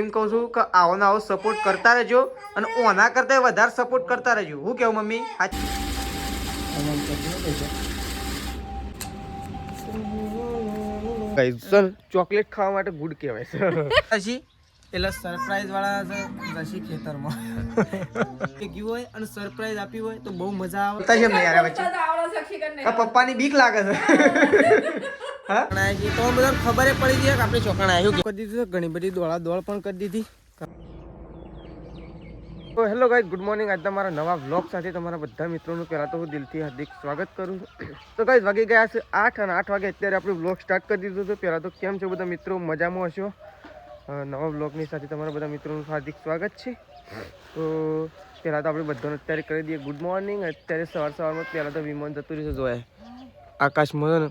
એમ કહું છું કે આવો ને આવો સપોર્ટ કરતા રહેજો અને ઓના કરતા વધારે સપોર્ટ કરતા રહેજો. હું કેવું મમ્મી? ચોકલેટ ખાવા માટે ગુડ કહેવાય છે. પછી એટલે સરપ્રાઈઝ વાળા છે રસી ખેતરમાં ગયું હોય અને સરપ્રાઈઝ આપી હોય તો બહુ મજા આવે. પપ્પાની બીક લાગે છે. તો બધા ખબર પડી ગઈ કે આપણે ચોકણ આવ્યું કરી દીધું. ઘણી બધી દોડ પણ કરી દીધી. તો હેલો ગાઈઝ, ગુડ મોર્નિંગ. આજના મારા નવા વ્લોગ સાથે તમારા બધા મિત્રોનું પહેલાં તો હું દિલથી હાર્દિક સ્વાગત કરું છું. તો ગાઈઝ વાગી ગયા છે 8 અને 8 વાગે અત્યારે આપણે વ્લોગ સ્ટાર્ટ કરી દીધું હતું. પહેલાં તો કેમ છો બધા મિત્રો? મજામાં હશો? નવા વ્લોગની સાથે તમારા બધા મિત્રોનું હાર્દિક સ્વાગત છે. તો પહેલાં તો આપણે બધાને અત્યારે કરી દઈએ ગુડ મોર્નિંગ. અત્યારે સવારમાં પહેલાં તો વિમાન જતું રહેશે. જોયા આકાશમાં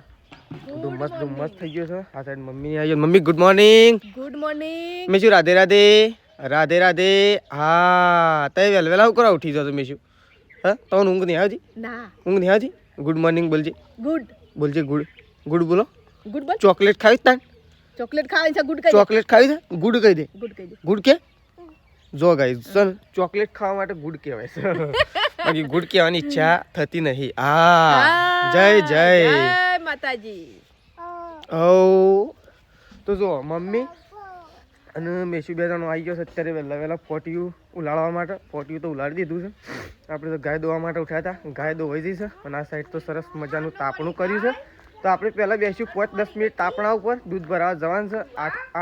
ધુમ્મસ થઈ ગયો છે. આ સાઈડ મમ્મી આવી. Mummy good morning. Good morning. મેં શું રાધે રાધે રાધે રાધે. હા તય વેલા ઉકરા ઉઠી જતો મેં શું? હા તો ઊંઘ નહીં આવતી? ના ઊંઘ નહીં આવતી. ગુડ મોર્નિંગ બોલજે. ગુડ બોલજે ગુડ. ગુડ બોલો. ગુડ બોલ. ચોકલેટ ખાવી તાન? ચોકલેટ ખાવી છે. ગુડ કહી દે. ચોકલેટ ખાવી છે? ગુડ કહી દે. ગુડ કહી દે. ગુડ કે જો ગાઈસ સર ચોકલેટ ખાવા માટે ગુડ કહેવાય છે. બાકી ગુડ કહેવાની ઈચ્છા થતી નહીં. હા જય જય માતાજી. ઓ તો જો મમ્મી અને મેસુ બે જણો આવી ગયો છે અત્યારે વહેલા પોટિયું ઉલાળવા માટે. પોટિયું તો ઉલાડી દીધું છે. આપણે તો ગાય દોવા માટે ઉઠ્યા હતા. ગાય દોવાઈ ગઈ છે અને આ સાઈડ તો સરસ મજાનું તાપણું કર્યું છે. તો આપણે પહેલાં બેસ્યું 5-10 મિનિટ તાપણા ઉપર. દૂધ ભરાવા જવાનું છે.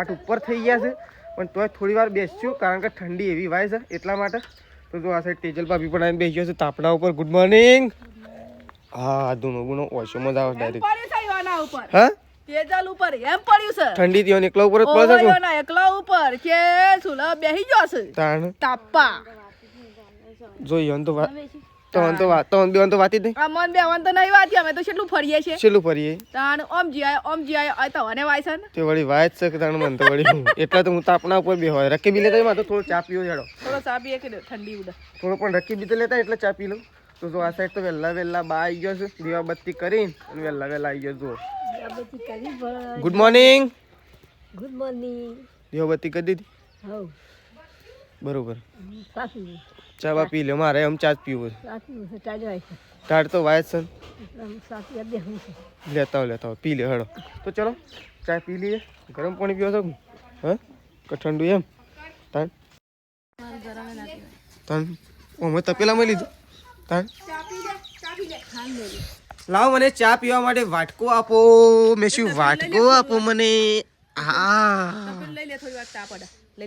8 ઉપર થઈ ગયા છે પણ તોય થોડી વાર બેસ્યું કારણ કે ઠંડી એવી વાય છે એટલા માટે. તો જો આ સાઈડ તેજલ ભાભી પણ આવીને બેસી ગયો છે તાપણા ઉપર. Good morning. હા ગુનો ઓછો મજા આવે ડાયરેક્ટ. હા તેજલ ઉપર એમ પડ્યું છે. ઠંડી થી એકલા ઉપર જ પડે છે. ઓય ના એકલા ઉપર કે સુલા બેહી ગયો છે. તાણ તાપા જોઈએ તો વાત તો વાતી નહીં. આ મન બેવાન તો નહીં વાતી. અમે તો કેટલું ફરીએ છે. છેલ્લું ફરીએ તાણ ઓમ જી આય આ તો અને વાય છે ને તે વળી વાય છે કે તાણ મન તો વળી એટલા તો હું તાપના ઉપર બે હોય. રકી બી લેતા માં તો થોડો ચા પીવો હેડો. થોડો ચા પીએ કે ઠંડી ઉડે. થોડો પણ રકી બી તો લેતા એટલે ચા પી લઉં. તો જો આ સાઈડ તો વહેલા બા આવી ગયો છે દીવાબત્તી કરીને અને વહેલા આવી ગયો. જો ગુડ મોર્નિંગ. Good morning. દીવાબત્તી કરી દીધી. હઉ બરોબર. ચા બા પી લે. મારે એમ ચા જ પીવું છે. ટાઢ તો વાય છે. લેતા હો પી લે હેડો. તો ચલો ચા પી લઈએ. ગરમ પાણી પીવો છો હા કે ઠંડુ એમ? તાન અમે તપેલામાં લીધું. તાન લાવો મને ચા પીવા માટે વાટકો આપો. મેં શું વાટકો આપો મને. હા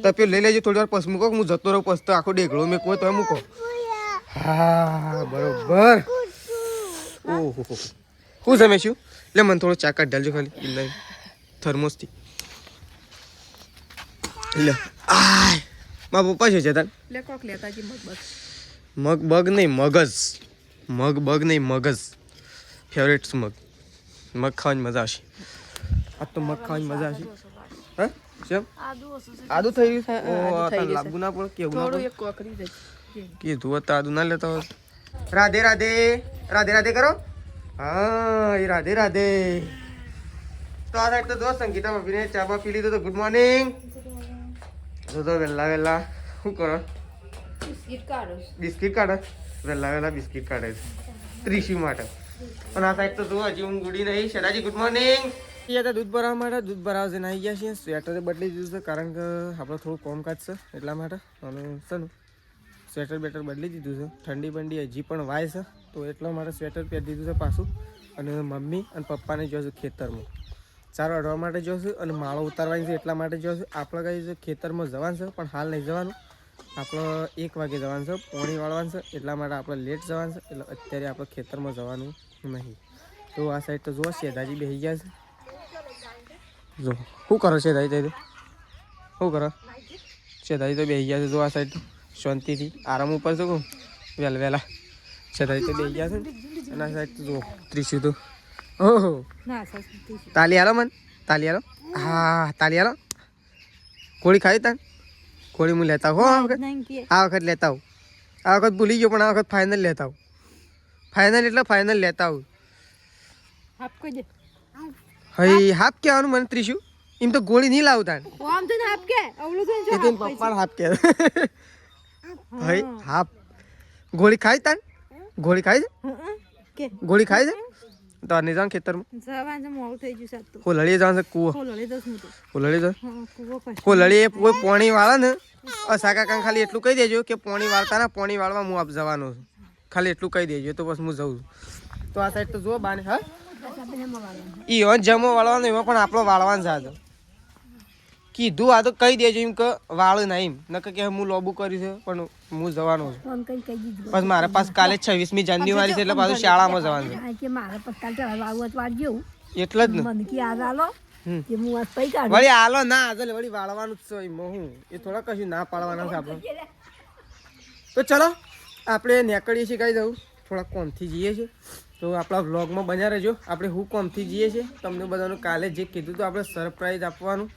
તપેલ લઈ લેજો. થોડી વાર પસ મૂકો. હું જતો રહું પસ તો આખો ડેગડો મેં કહો તો મૂકો. હા બરોબર. ઓહો શું છે મેં શું? એટલે મને થોડો ચા કાઢ ડાલજો ખાલી થર્મોસથી. લે આ મારા પપ્પા છે તાર મગ બગ નહીં મગજ. મગ બગ નહીં મગજ. ફેવરેટ મગ. મગ ખાવાની મજા આવશે. આ તો મગ ખાવાની મજા આવશે. હા કેમ આદુ થઈ ગયું છે? લાગુ ના પડે કેવું ના પડે કીધું તો આદુ ના લેતા હોય. રાધે રાધે રાધે રાધે કરો. હા એ રાધે રાધે. તો આ સાઈડ તો દોસ્ત સંગીતા ભાભીને ચા બા પી લીધો. તો ગુડ મોર્નિંગ. તો વહેલા શું કરો? બિસ્કિટ કાઢે. વહેલા બિસ્કિટ કાઢે છે ત્રીસી માટે. અને આ સાઈડ તો જો હજી હું ગુડી નહીં. શેરાજી ગુડ મોર્નિંગ. દૂધ ભરાવા માટે દૂધ ભરાવા જઈને આવી ગયા છીએ. સ્વેટરે બદલી દીધું છે કારણ કે આપણે થોડું કોમકાજ છે એટલા માટે. અને શેનું સ્વેટર બેટર બદલી દીધું છે. ઠંડી બંડી હજી પણ વાય છે તો એટલા માટે સ્વેટર પહેરી દીધું છે પાછું. અને મમ્મી અને પપ્પાને જોશું ખેતરમાં ચારો અડવા માટે જોશું અને માળો ઉતારવાની છે એટલા માટે જોશું. આપણે કઈ ખેતરમાં જવાનું છે પણ હાલ નહીં જવાનું. આપણે 1 વાગે જવાનું છે. પોણી વાળવાનું છે એટલા માટે આપણે લેટ જવાનું છે. એટલે અત્યારે આપણે ખેતરમાં જવાનું નહીં. તો આ સાઈડ તો જુઓ શેધાજી બેસી ગયા છે. જો શું કરો શેધાજી? શું કરો શેધાજી? તો બેસી ગયા છે. જો આ સાઈડ શાંતિથી આરામ ઉપર છે. કહું વહેલા શેધાજી તો બેસી ગયા છે. અને આ સાઈડ તો જુઓ ત્રીસું તો ઓહો તાલી હાલો મને. તાલી હાલો. હા તાલી હાલો. કોળી ખાઈ તાન કોળી હું લેતા હો. આ વખત લેતા આવું. આ વખત ભૂલી ગયો પણ આ વખત ફાઇનલ લેતા આવું. ફાઇનલ એટલે ફાઇનલ લેતા આવું. હઈ હાફ કહેવાનું મને ત્રીસું. એમ તો ગોળી નહીં લાવતા આમ તો હાફ કે અવળું તો એ તો પપ્પા હાફ કે ભાઈ હાફ ગોળી ખાય તાન ગોળી ખાય છે કે ગોળી ખાય છે તો આ નિજામ ખેતરમાં જવાન મોડું થઈ ગયું સાત તો કોલળી જવાનું છે કૂવો લઈ દઉં હું તો કોલળી જો હા કૂવો પછી કોલળી એ કોઈ પોણી વાળે ને સાકા કાકા ખાલી એટલું કહી દેજો કે પોણી વાળતા ના પોણી વાળવા હું આપ જવાનો છું ખાલી એટલું કહી દેજો તો બસ હું જઉં છું તો આ સાઈડ તો જુઓ બાને હા ઈ જમો વાળવાનો એમાં પણ આપણો વાળવાનો છે કીધું આ તો કહી દેજો એમ કે વાળ ના એમ નકર કે હું લોબુ કર્યું છે પણ હું જવાનો છું બસ મારા પાસે કાલે 26મી જાન્યુઆરી છે એટલે પાછું શાળામાં જવાનું છે એટલે જ ને વળી આલો ના આજે વળી વાળવાનું જ છે એમાં હું એ થોડા કશું ના પાડવાના છે આપણે તો ચલો આપણે નીકળીએ છીએ કઈ જવું થોડા કોમથી જઈએ છીએ તો આપણા વ્લોગમાં બન્યા રહેજો આપણે હું કોમથી જઈએ છીએ તમને બધાનું કાલે જે કીધું તો આપણે સરપ્રાઈઝ આપવાનું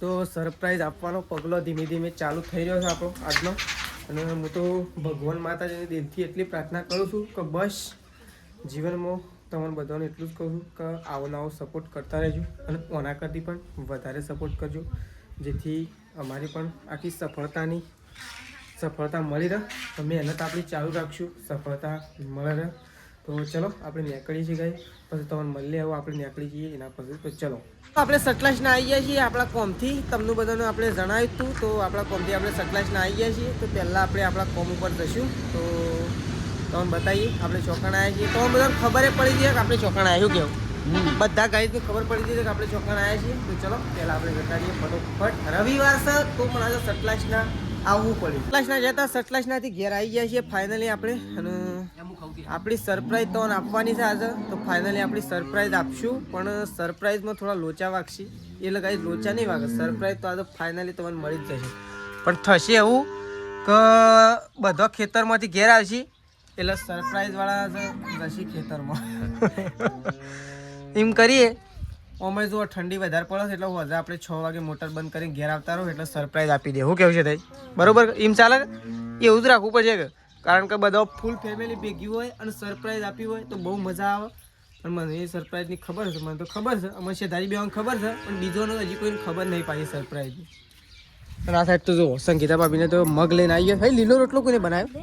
તો સરપ્રાઈઝ આપવાનો પગલો ધીમે ધીમે ચાલુ થઈ રહ્યો છે આપણો આજનો અને હું તો ભગવાન માતાજીની દિલથી એટલી પ્રાર્થના કરું છું કે બસ જીવનમાં તમને બધાને એટલું જ કહું છું કે આવો નવો સપોર્ટ કરતા રહેજો અને ઓના કરતી પણ વધારે સપોર્ટ કરજો જેથી અમારી પણ આખી સફળતા મળી રહે તો મહેનત આપણી ચાલુ રાખશું સફળતા મળે રહે તો ચલો આપણે નીકળીએ છીએ ગાઈ પછી તમને મળી આવો આપણે નીકળી જઈએ એના પછી તો ચલો આપણે સટલાસના આવી ગયા છીએ આપણા કોમથી તમને બધાને આપણે જણાવ્યું હતું તો આપણા કોમથી આપણે સટલાસના આવી ગયા છીએ તો પહેલાં આપણે આપણા કોમ ઉપર જઈશું તો તમને બતાવીએ આપણે ચોકણ આવ્યા છીએ તો બધાને ખબર પડી જાય કે આપણે ચોકણ આવ્યું કેવું બધા ગાઈઝને ખબર પડી જાય કે આપણે ચોકણ આવ્યા છીએ તો ચલો પહેલાં આપણે જતા રહીએ ફટોફટ રવિવાર છે તો પણ આજે સટલાસના આવવું પડ્યું સટલાસના જતા સટલાસનાથી ઘેર આવી ગયા છીએ ફાઇનલી આપણે અને આપણી સરપ્રાઈઝ તો આપવાની છે આજે તો ફાઇનલી આપણી સરપ્રાઈઝ આપશું પણ સરપ્રાઈઝમાં થોડા લોચા વાગશે એટલે કાંઈ લોચા નહીં વાગે સરપ્રાઈઝ તો આજે ફાઇનલી તમને મળી જ જશે પણ થશે એવું કે બધા ખેતરમાંથી ઘેર આવશે એટલે સરપ્રાઈઝવાળા જશે ખેતરમાં એમ કરીએ અમે જો ઠંડી વધારે પડે છે એટલે હજુ આપણે 6 વાગે મોટર બંધ કરીને ઘેર આવતા રહો એટલે સરપ્રાઈઝ આપી દે શું કેવું છે તાઈ બરોબર એમ ચાલે એવું જ રાખવું પડશે કે કારણ કે બધા ફૂલ ફેમિલી ભેગી હોય અને સરપ્રાઈઝ આપી હોય તો બહુ મજા આવે પણ મને એ સરપ્રાઈઝની ખબર છે મને તો ખબર છે અમે શેધારી બેવાની ખબર છે પણ બીજોને હજી કોઈને ખબર નહીં પાડી સરપ્રાઈઝની અને આ સાઈડ તો જો સંગીતા ભાભીને તો મગ લઈને આવી ગયા ભાઈ લીલો રોટલો કોને બનાવ્યો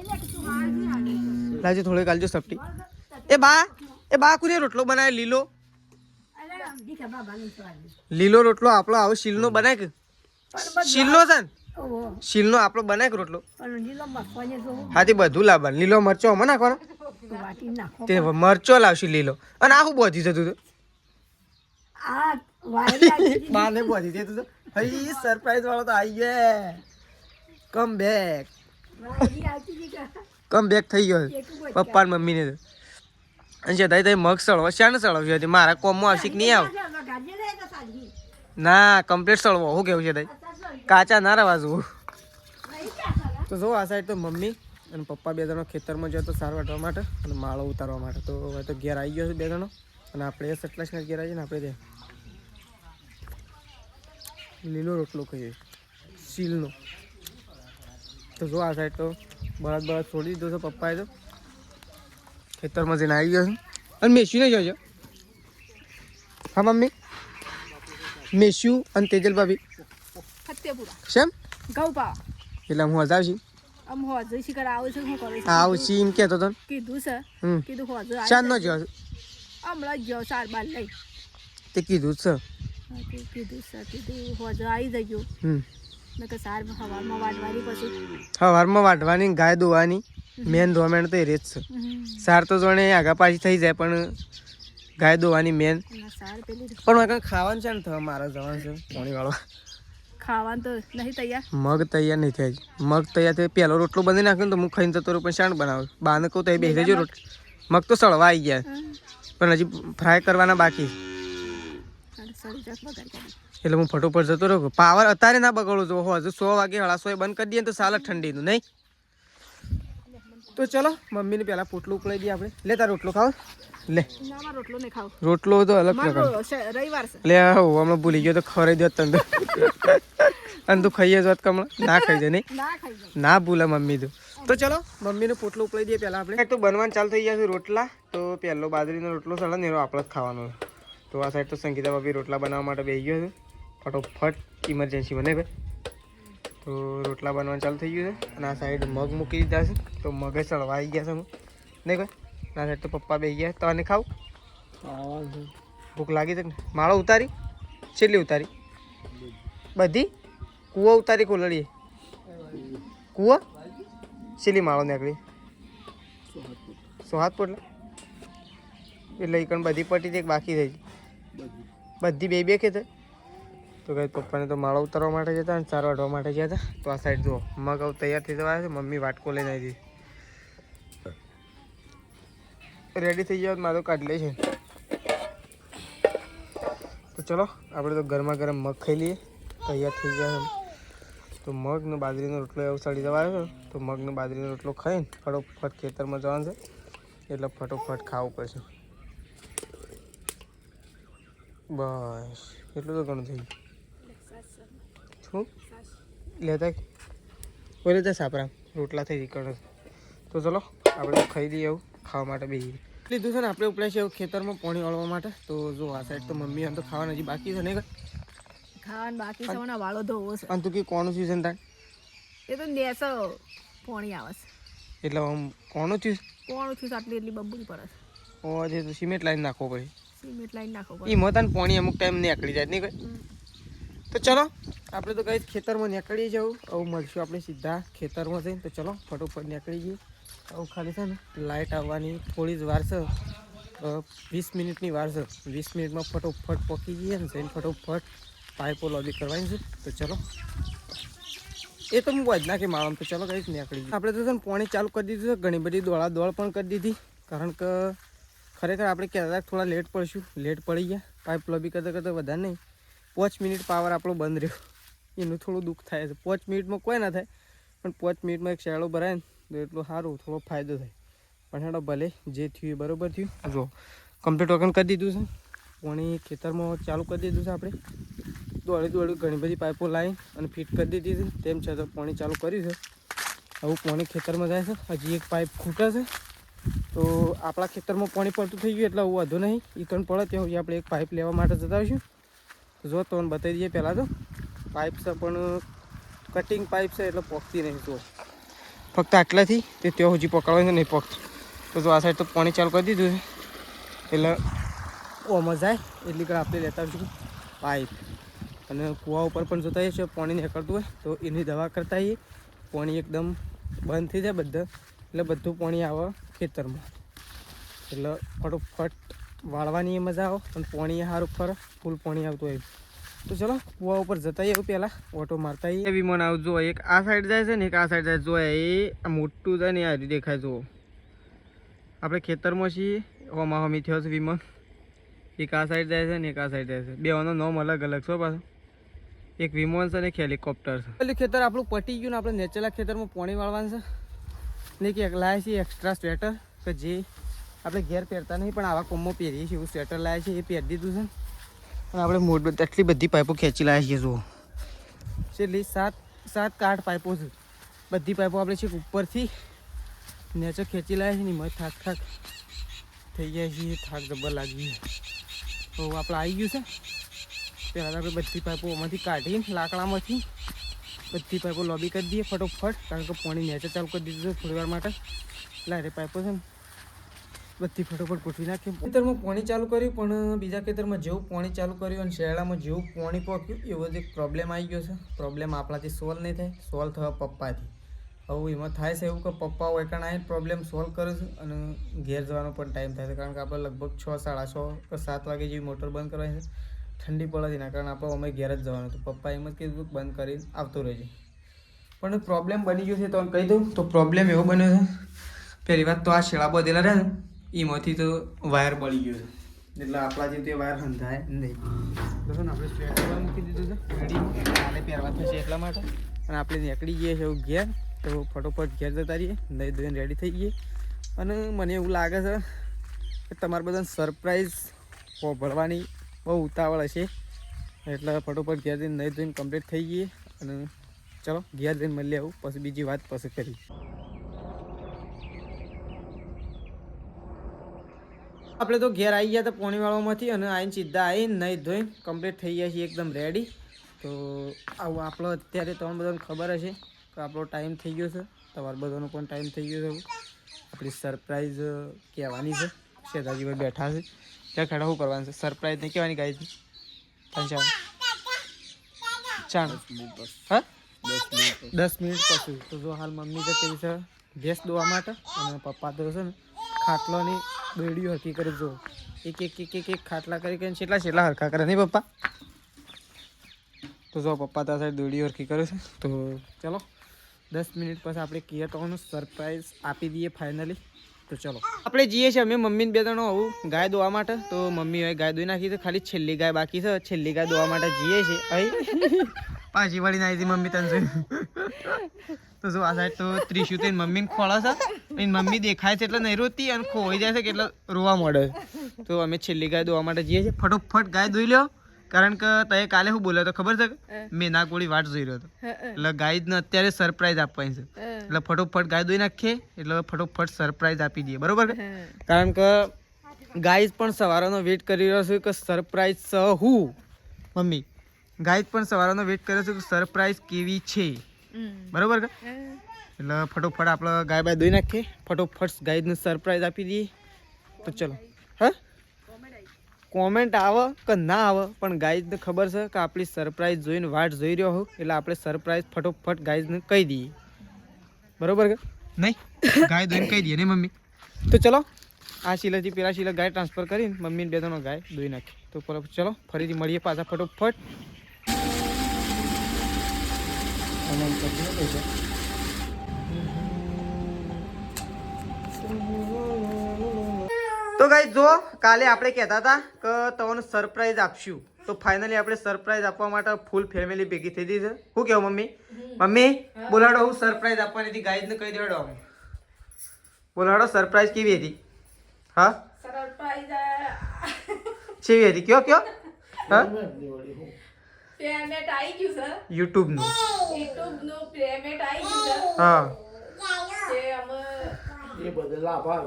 લાજે થોડી કાલજો સપટી એ બા કોને રોટલો બનાવ્યો લીલો રોટલો આપણો આવો શીલનો બનાય કે શીલનો છે ને શીલનો આપણો બનાય કે રોટલો હા તે બધું લાવવાનું લીલો મરચો આમાં નાખવાનો તે મરચો લાવશું લીલો અને આખું બોધી જતું હતું બાને બોધી જતું હતું ભાઈ સરપ્રાઈઝ વાળો તો આવી ગયા કમ બેક થઈ ગયો પપ્પા ને મમ્મીને તો અને છે તાઈ મગ સળવો શાને સળવ્યો હતી મારા કોમમાં આવશે કે નહીં આવ ના કમ્પ્લીટ સળવો શું કેવું છે તાઈ કાચા ના રવા જવું તો જો આ સાઈડ તો મમ્મી અને પપ્પા બે જણો ખેતરમાં જતો સાર વાટવા માટે અને માળો ઉતારવા માટે તો હવે તો ઘેર આવી ગયો છે બે જણો અને આપણે સટલાસના ઘેર આવીએ ને આપણે ત્યાં લીલો રોટલો કહીએ શીલનો તો જો આ સાઈડ તો બળદ છોડી દીધો છે પપ્પાએ તો ખેતરમાં જઈને આવી ગયો છે અને મેસ્યુ નહીં જોજો હા મમ્મી મેસ્યુ અને તેજલ ભાભી શેમ એટલે હું હજાવ છી આવું છી એમ કહેતો હતો શાન નો જો તે કીધું છે સવારમાં વાટવાની ગાય દોવાની મેન ધોવાણ તો એ રેત છે સાર તો જોણે આગા પાછી થઈ જાય પણ ગાય દોવાની મેન પણ ખાવાનું છે ને થવા મારા જવાનું છે પાણી વાળવા ખાવાનું તો નહીં તૈયાર મગ તૈયાર નહીં થાય મગ તૈયાર થાય પહેલો રોટલો બંધી નાખ્યો ને તો હું ખાઈને જતો રહ્યો પણ શાણ બનાવું બાને કહું તો એ બેસી જજો રોટલો મગ તો સળવા આવી ગયા પણ હજી ફ્રાય કરવાના બાકી એટલે હું ફટોફટ જતો રહ્યો પાવર અત્યારે ના બગડું છું હજુ 100 વાગે 1:30 બંધ કરી દઈએ તો સાલ ઠંડીનું નહીં તો ચલો મમ્મીને પહેલાં પોટલું ઉકળાઈ દઈએ આપણે લે તાર રોટલો ખાવ લે રોટલો તો અલગ પ્રકાર લે હમણાં ભૂલી ગયો તો ખવડાવી દો તને અને તું ખાઈએ જ કમળ ના ખાઈ જાય નહીં ના ભૂલે મમ્મી તો ચલો મમ્મીને પોટલું ઉકળાઈ દઈએ પહેલાં આપણે તો બનવાનું ચાલુ થઈ ગયા છે રોટલા તો પહેલો બાજરીનો રોટલો સળે ને એનો આપણે જ ખાવાનો તો આ સાઈડ તો સંગીતા ભાભી રોટલા બનાવવા માટે બેસી ગયો છે ફટોફટ ઇમરજન્સી બને ભાઈ. તો રોટલા બનવાનું ચાલુ થઈ ગયું છે અને આ સાઈડ મગ મૂકી દીધા છે. તો મગે ચડવા આવી ગયા છે હું નહીં ભાઈ. આ સાઈડ તો પપ્પા બેસી ગયા. તને ખાવું? ભૂખ લાગી છે ને? માળો ઉતારી? છેલ્લી ઉતારી? બધી? કૂવો ઉતારી કોલડીએ? કૂવો છેલ્લી માળો નીકળી? 100 હાથ પોટલા એટલે એ કણ બધી પટી એક બાકી થઈ બધી બે કે થાય. તો કઈ પપ્પાને તો માળો ઉતારવા માટે જતા અને ચાર વાઢવા માટે ગયા હતા. તો આ સાઈડ જુઓ મગ હવે તૈયાર થઈ જવા છે. મમ્મી વાટકો લઈને આવી દીધી રેડી થઈ જાય મારો કાઢ લે છે. તો ચલો આપણે તો ગરમા ગરમ મગ ખાઈ લઈએ. તૈયાર થઈ ગયા છે. તો મગનો બાજરીનો રોટલો એવું સડી જવા આવ્યો. તો મગનો બાજરીનો રોટલો ખાઈને ફટોફટ ખેતરમાં જવાનું છે. એટલે ફટોફટ ખાવું પડશે. બસ એટલું તો ઘણું થઈ ગયું. શું લેતા કોઈ લેતા સાપરા રોટલા થઈ નીકળે. તો ચલો આપણે ખાઈ લઈએ એવું ખાવા માટે બેસી લીધું છે ને આપણે ઉપડે છે ખેતરમાં પાણી વાળવા માટે. તો જો આ સાઈડ તો મમ્મી આમ તો ખાવાનું હજી બાકી છે નહીં ખાવાનું બાકી છે મને વાળો ધોવો છે. અને તું કે કોનું થયું છે એ તો નેસો પોણી આવે છે એટલે આમ કોનું થયું? પોણું થયું આટલી એટલી બબુરી પડે છે. ઓ જે તો સિમેન્ટ લાઈન નાખવો પડે. સિમેન્ટ લાઈન નાખો એ મતાને પાણી અમુક ટાઈમ નીકળી જાય નહીં કઈ. તો ચલો આપણે તો કઈ ખેતરમાં નીકળી જવું. આવું મળશું આપણે સીધા ખેતરમાં જઈને. તો ચલો ફટોફટ નીકળી જઈએ. આવું ખાલી છે ને લાઇટ આવવાની થોડી જ વાર છે. 20 મિનિટની વાર છે. 20 મિનિટમાં ફટોફટ પકી જઈએ ને જઈને ફટોફટ પાઇપો લોબી કરવાની છે. તો ચલો એ તો હું જ નાખી માળામાં. તો ચલો કઈ નીકળી આપણે તો છે ને પાણી ચાલુ કરી દીધું છે. ઘણી બધી દોડા દોડ પણ કરી દીધી. કારણ કે ખરેખર આપણે કહેતા થોડા લેટ પડશું. લેટ પડી ગયા પાઇપ લોબી કરતાં કરતાં વધારે નહીં. 5 મિનિટ પાવર આપણો બંધ રહ્યો એનું થોડું દુઃખ થાય છે. 5 મિનિટમાં કોઈ ના થાય પણ 5 મિનિટમાં એક શેડો ભરાય ને તો એટલું સારું થોડો ફાયદો થાય. પણ હેડો ભલે જે થયું એ બરાબર થયું. જો કમ્પ્લીટ ઓગન કરી દીધું છે. પાણી ખેતરમાં ચાલુ કરી દીધું છે. આપણે દોડી ઘણી બધી પાઇપો લાવી અને ફિટ કરી દીધી છે. તેમ છતાં પાણી ચાલુ કર્યું છે. આવું પાણી ખેતરમાં જાય છે. હજી એક પાઇપ ખૂટે છે. તો આપણા ખેતરમાં પાણી પડતું થઈ ગયું એટલે આવું વધુ નહીં. ઈકણ પડે ત્યાં સુધી આપણે એક પાઇપ લેવા માટે જતા આવીશું. જો તમને બતાવી દઈએ પહેલાં તો પાઇપ છે પણ કટિંગ પાઇપ છે એટલે પકતી નહીં. જો ફક્ત આટલાથી તે ત્યાં સુધી પકડવાનું નહીં પકતું. તો જો આ સાઈડ તો પાણી ચાલુ કરી દીધું છે એટલે ઓમાં જાય એટલી કಡೆ આપણે લેતા આવીશું પાઇપ. અને કૂવા ઉપર પણ જોતા હશે પાણી નીકળતું હોય તો એની દવા કરતા આવીએ. પાણી એકદમ બંધ થઈ જાય બધા એટલે બધું પાણી આવે ખેતરમાં. એટલે ફટોફટ વાળવાની મજા આવે અને પાણી સારું ફરે ફૂલ પાણી આવતું હોય. તો ચલો કૂવા ઉપર જતા એવું પહેલાં ઓટો મારતા આવીએ. વિમાન આવજો એક આ સાઈડ જાય છે ને એક આ સાઈડ જાય. જો એ મોટું જાય ને આ રીતે દેખાય. જુઓ આપણે ખેતરમાં છીએ હોમા હોમી થયો છે વિમાન. એક આ સાઈડ જાય છે ને એક આ સાઈડ જાય છે. બેવાનો નામ અલગ અલગ છો પાછું. એક વિમાન છે ને એક હેલિકોપ્ટર છે. એટલે ખેતર આપણું પટી ગયું ને આપણે નેચેલા ખેતરમાં પાણી વાળવાનું છે. ને કે લાવે છે એક્સ્ટ્રા સ્વેટર કે જે આપણે ઘેર પહેરતા નહીં પણ આવા કોમમાં પહેરીએ છીએ. એવું સ્વેટર લાવે છે એ પહેરી દીધું છે. અને આપણે મોટ આટલી બધી પાઇપો ખેંચી લાવીએ છીએ. જુઓ છેલ્લી 7-8 પાઇપો છે. બધી પાઇપો આપણે છે ઉપરથી નેચે ખેંચી લાવીએ છીએ. ને મત થાક થઈ જાય છે. થાક જબર લાગી તો આપણે આવી ગયું છે. પહેલાં તો આપણે બધી પાઇપો આમાંથી કાઢીને લાકડામાંથી બધી પાઇપો લોબી કરી દઈએ ફટોફટ. કારણ કે પાણી નેચે ચાલુ કરી દીધું છે થોડી વાર માટે. એટલે અરે પાઇપો છે ને બધી ફટોફટ ગોઠવી નાખીએ. ખેતરમાં પાણી ચાલુ કર્યું પણ બીજા ખેતરમાં જેવું પાણી ચાલુ કર્યું અને શેરડામાં જેવું પાણી પક્યું એવો જ એક પ્રોબ્લેમ આવી ગયો છે. પ્રોબ્લેમ આપણાથી સોલ્વ નહીં થાય. સોલ્વ થવા પપ્પાથી. હવે એમાં થાય છે એવું કે પપ્પા હોય કારણ આ પ્રોબ્લેમ સોલ્વ કરે છે અને ઘેર જવાનો પણ ટાઈમ થાય છે. કારણ કે આપણે લગભગ 6, 6:30 કે 7 વાગે જેવી મોટર બંધ કરવાની છે. ઠંડી પડે છે એના કારણે આપણે અમે ઘેર જ જવાનું હતું. પપ્પા એમ જ કીધું બંધ કરીને આવતો રહેજો. પણ પ્રોબ્લેમ બની ગયો છે તો કહી દઉં તો પ્રોબ્લેમ એવો બન્યો છે. પહેલી વાત તો આ શેળા બધેલા રહ્યા ને એમાંથી તો વાયર બળી ગયો છે. એટલે આપણા જે તે વાયર હંધાય નહીં. તો ને આપણે સ્વેટર મૂકી દીધું છે રેડી કાલે પહેરવા થશે એટલા માટે. અને આપણે નીકળી જઈએ છીએ ઘેર. તો ફટોફટ ઘેર જતા રહીએ. નહીં ધોઈને રેડી થઈ ગઈએ. અને મને એવું લાગે છે કે તમારે બધાને સરપ્રાઈઝ ભરવાની બહુ ઉતાવળ હશે. એટલે ફટોફટ ઘેર જઈને નહીં ધોઈને કમ્પ્લીટ થઈ ગઈએ. અને ચલો ઘેર જઈને મળી આવું પછી બીજી વાત પછી કરી. આપણે તો ઘેર આવી ગયા હતા પાણી વાળવામાંથી અને આવીને સીધા આવીને નહીં ધોઈને કમ્પ્લીટ થઈ ગયા છીએ એકદમ રેડી. તો આવું આપણો અત્યારે તમને બધાને ખબર હશે કે આપણો ટાઈમ થઈ ગયો છે, તમારા બધાનો પણ ટાઈમ થઈ ગયો છે. આપણી સરપ્રાઈઝ કહેવાની છે. શેતાજી ભાઈ બેઠા છે ત્યાં ખડા શું કરવાનું છે? સરપ્રાઈઝ નહીં કહેવાની ગાય ચાણ હા 10 મિનિટ પછી. તો જો હાલ મમ્મી તો કરી છે ભેંસ દોવા માટે અને પપ્પા તો છે ને ખાટલાની બેડીઓ હરકી કરે. જો એક એક એક એક એક ખાટલા કરી કરીને છેટલા હરખા કરે નહીં પપ્પા? તો જો પપ્પા ત્યાં સાઈડ દોડીઓ હરકી કરે છે. તો ચલો 10 મિનિટ પછી આપણે કીએ તો સરપ્રાઈઝ આપી દઈએ ફાઇનલી. તો ચલો આપણે જઈએ છીએ અમે મમ્મીને બે જણો આવું ગાય દોવા માટે. તો મમ્મી હવે ગાય દોઈ નાખી છે, ખાલી છેલ્લી ગાય બાકી છે. છેલ્લી ગાય દોવા માટે જઈએ છીએ. અહીં પાછી વળી નાખી હતી મમ્મી તને. તો જો આ સાઈડ તો ત્રીસું તો મમ્મીને ખોળે છે. એની મમ્મી દેખાય છે એટલે નહીં રોતી અને ખોઈ જાય છે કે એટલે રોવા મળે. તો અમે છેલ્લી ગાય દોવા માટે જઈએ છીએ. ફટોફટ ગાય દોઈ લ્યો, કારણ કે તે કાલે શું બોલ્યો તો ખબર છે? મેં ના ગોળી વાટ જોઈ રહ્યો હતો એટલે ગાયને અત્યારે સરપ્રાઈઝ આપવાની છે. એટલે ફટોફટ ગાય દોઈ નાખીએ એટલે ફટોફટ સરપ્રાઈઝ આપી દઈએ. બરોબર? કારણ કે ગાય પણ સવારનો વેઇટ કરી રહ્યો છે કે સરપ્રાઈઝ હું મમ્મી ગાય પણ સવારનો વેઇટ કરે છે કે સરપ્રાઈઝ કેવી છે. બરોબર કે? એટલે ફટોફટ આપણે ગાય બાય દોઈ નાખીએ, ફટોફટ ગાયને સરપ્રાઈઝ આપી દઈએ. તો ચલો. હા, કોમેન્ટ આવે કે ના આવે પણ ગાઈઝને ખબર છે કે આપણી સરપ્રાઈઝ જોઈને વાટ જોઈ રહ્યો હોઉં એટલે આપણે સરપ્રાઈઝ ફટોફટ ગાઈઝને કહી દઈએ. બરોબર કે નહીં? ગાય દોઈને કહી દઈએ ને મમ્મી? તો ચલો આ શીલાથી પેલા શીલા ગાય ટ્રાન્સફર કરીને મમ્મીને બે ત્રણ ગાય દોઈ નાખી. તો ચલો ફરીથી મળીએ પાછા ફટોફટ. તો ગાઈ જો કાલે આપણે કહેતા હતા કે તમને સરપ્રાઈઝ આપશું, તો ફાઇનલી આપણે સરપ્રાઈઝ આપવા માટે ફૂલ ફેમિલી ભેગી થઈ ગઈ છે. શું કહેવું મમ્મી? મમ્મી બોલાડો, હું સરપ્રાઈઝ આપવાની હતી ગાઈઝને કહી દેડો. બોલાડો, સરપ્રાઈઝ કેવી હતી? હા કેવી હતી? કયો કયો? હા પેમેન્ટ આવી ગયું છે યુટ્યુબનું. યુટ્યુબનું પેમેન્ટ આવી ગયું છે. હા તે અમે એ બદલ આભાર.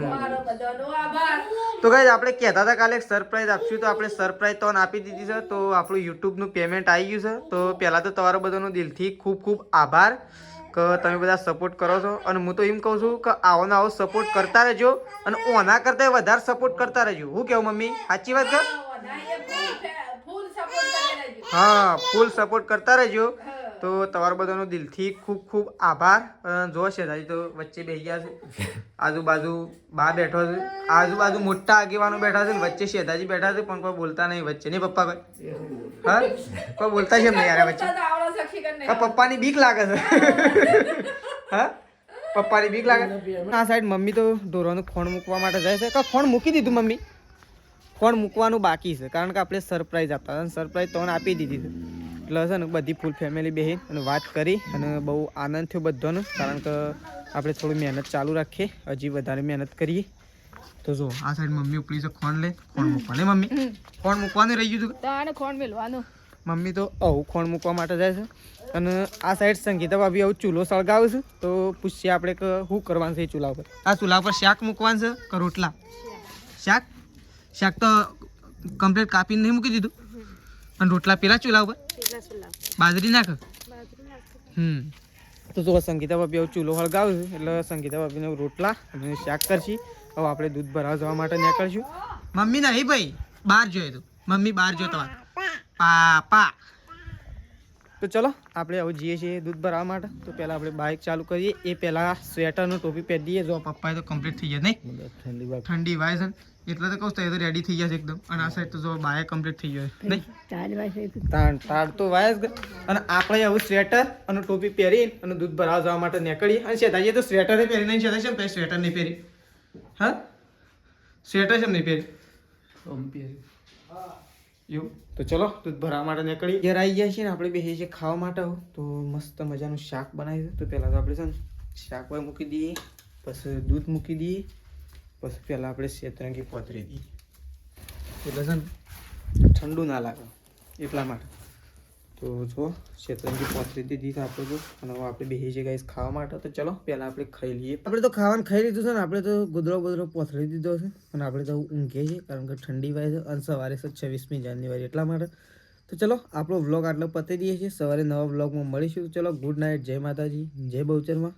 મારો બધાનો આભાર. તો ગાઈઝ આપણે કહેતા હતા કાલે સરપ્રાઈઝ આપશું, તો આપણે સરપ્રાઈઝ તો આપી દીધી છે. તો આપણું યુટ્યુબનું પેમેન્ટ આવી ગયું છે. તો પહેલાં તો તમારો બધાનો દિલથી ખૂબ ખૂબ આભાર કે તમે બધા સપોર્ટ કરો છો. અને હું તો એમ કહું છું કે આવો ને આવો સપોર્ટ કરતા રહેજો અને ઓના કરતાં વધારે સપોર્ટ કરતા રહેજો. હું કેવું મમ્મી? સાચી વાત કર? ફૂલ સપોર્ટ કરી રહેજો. હા, ફૂલ સપોર્ટ કરતા રહેજો. તો તમારો બધાનો દિલથી ખૂબ ખૂબ આભાર. જો છે હજી તો વચ્ચે બેસી ગયા છે, આજુબાજુ બા બેઠો છે, આજુબાજુ મોટા આગેવાનો બેઠા છે, વચ્ચે શેતાજી બેઠા છે પણ કોઈ બોલતા નહીં વચ્ચે. નહીં પપ્પા કોઈ? હા, કોઈ બોલતા છે નહીં યાર વચ્ચે. પપ્પાની બીક લાગે છે. હા, પપ્પાની બીક લાગે. આ સાઈડ મમ્મી તો ઢોરોનું ખોણ મૂકવા માટે જાય છે. ખોણ મૂકી દીધું મમ્મી? ખોણ મૂકવાનું બાકી છે કારણ કે આપણે સરપ્રાઈઝ આપતા હતા. સરપ્રાઈઝ તો આપી દીધી છે. એટલે છે ને બધી ફૂલ ફેમિલી બેસી અને વાત કરી અને બહુ આનંદ થયો બધાનો, કારણ કે આપણે થોડી મહેનત ચાલુ રાખીએ, હજી વધારે મહેનત કરીએ. તો જો આ સાઈડ મમ્મી ઉપડી છે ખોણ લે, ખોણ મૂકવા. નહીં મમ્મી? ખોણ મૂકવાનું રહી ગયું હતું. તાને ખોણ મેલવાનું. મમ્મી તો આવું ખોણ મૂકવા માટે જાય છે. અને આ સાઈડ સંગીતા ભાભી આવું ચૂલો સળગાવે છે. તો પૂછીએ આપણે કે શું કરવાનું છે એ ચૂલા ઉપર. આ ચૂલા ઉપર શાક મૂકવાનું છે કે રોટલા? શાક. શાક તો કમ્પ્લીટ કાપીને નહીં મૂકી દીધું. અને રોટલા પેલા ચૂલા ઉપર બાજરી નાખ. તો જો સંગીતા ભાભી આવું ચૂલો હળગાવે છે એટલે સંગીતા ભાભીને રોટલા અને શાક કરશી. હવે આપણે દૂધ ભરાવા જવા માટે નીકળશું. મમ્મી નહીં ભાઈ, બહાર જોઈએ તું. મમ્મી બહાર જો તમારે પાપા. તો ચલો આપણે હવે જઈએ છીએ દૂધ ભરાવા માટે. તો પહેલાં આપણે બાઇક ચાલુ કરીએ એ પહેલાં સ્વેટરનું ટોપી પહેરી દઈએ. જો પપ્પાએ તો કમ્પ્લીટ થઈ ગયા નહીં? ઠંડી વાય છે એટલે તો કહું તો એ તો રેડી થઈ ગયા છે એકદમ. અને આ સાઈડ તો જો બાય કમ્પ્લીટ થઈ ગયો નહીં? તાર તો વાય જ. અને આપણે હવે સ્વેટર અને ટોપી પહેરી અને દૂધ ભરાવા જવા માટે નીકળીએ. અને શેતાજીએ તો સ્વેટર પહેરી નહીં. શેતા છે ને સ્વેટર નહીં પહેરી? હા, સ્વેટર છે નહીં પહેરી એવું. તો ચલો દૂધ ભરવા માટે નીકળી ઘેર આવી ગયા છીએ ને આપણે બેસીએ છીએ ખાવા માટે. તો મસ્ત મજાનું શાક બનાવ્યું. તો પહેલાં તો આપણે છે ને શાક પર મૂકી દઈએ, પછી દૂધ મૂકી દઈએ, પછી પહેલાં આપણે શેતરંગી પોતરી દઈએ એટલે છે ને ઠંડુ ના લાગે એટલા માટે. તો જો શેતરંગી પોતરી દીધી છે આપણે તો. અને હવે આપણે બેસીએ છીએ ગાઈસ ખાવા માટે. તો ચલો પહેલાં આપણે ખાઈ લઈએ. આપણે તો ખાવાનું ખાઈ લીધું છે ને, આપણે તો ગોદડો પોથરી દીધો છે અને આપણે તો ઊંઘીએ છીએ કારણ કે ઠંડી વાય છે અને સવારે છે 26મી જાન્યુઆરી એટલા માટે. તો ચલો આપણો વ્લોગ આટલો પતી દઈએ છીએ. સવારે નવા વ્લોગમાં મળીશું. ચલો ગુડ નાઇટ, જય માતાજી, જય બહુચરમાં.